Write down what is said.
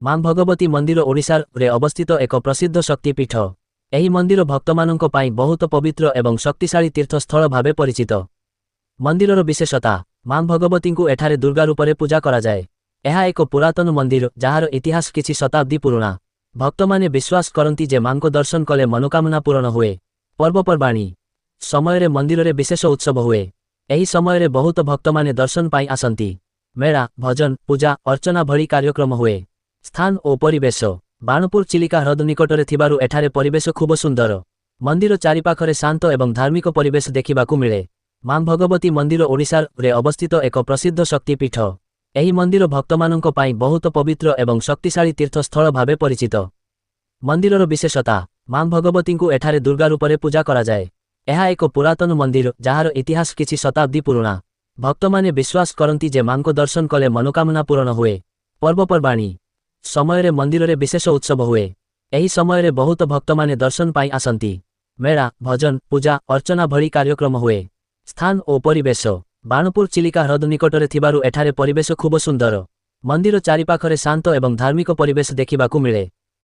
मां भगवती मंदिर ओडिशा रे अवस्थित एक प्रसिद्ध शक्तिपीठ। एही मंदिर भक्तमानंक पाई बहुत पवित्र एवं शक्तिशाली तीर्थस्थल भावे परिचित। मंदिरर विशेषता मां भगवती को एठारे दुर्गा रूपरे पूजा करा जाए। यह एक पुरातन मंदिर जार इतिहास किछि शताब्दी पुराणा। भक्तमाने विश्वास करती जे मां को दर्शन कले मनोकामना पूर्ण हुए। पर्वपर्वाणी समय मंदिर रे विशेष उत्सव हुए। एही समय बहुत भक्तमाने दर्शन पाई आसंती। मेला भजन पूजा अर्चना भली कार्यक्रम हुए। स्थान और परिवेश बाणपुर चिलिका ह्रद निकटरे थिबारु एठारे परिवेश खूब सुंदर। मंदिर चारिपाखरे शांत एवं धार्मिक परिवेश देखिबाकू मिले। मां भगवती मंदिर ओडिशा रे अवस्थित एक प्रसिद्ध शक्तिपीठ। एही मंदिर भक्तमानंक पाई बहुत पवित्र एवं शक्तिशाली तीर्थस्थल भावे परिचित। मंदिरर विशेषता मां भगवती को एठारे दुर्गा रूपरे पूजा करा जाए। यह एक पुरातन मंदिर जार इतिहास किछि शताब्दी पुराणा। भक्तमाने विश्वास करती जे मां को दर्शन कले मनोकामना पूर्ण हुए। पर्वपर्वाणी समय मंदिर रे विशेष उत्सव हुए। एही समय बहुत भक्तमाने दर्शन पाई आसंती। मेला भजन पूजा अर्चना भली कार्यक्रम हुए। स्थान और परिवेश बाणपुर चिलिका ह्रद निकटरे थिबारु एठारे परिवेश खूब सुंदर। मंदिर चारिपाखरे शांत एवं धार्मिक परिवेश देखिबाकू मिले।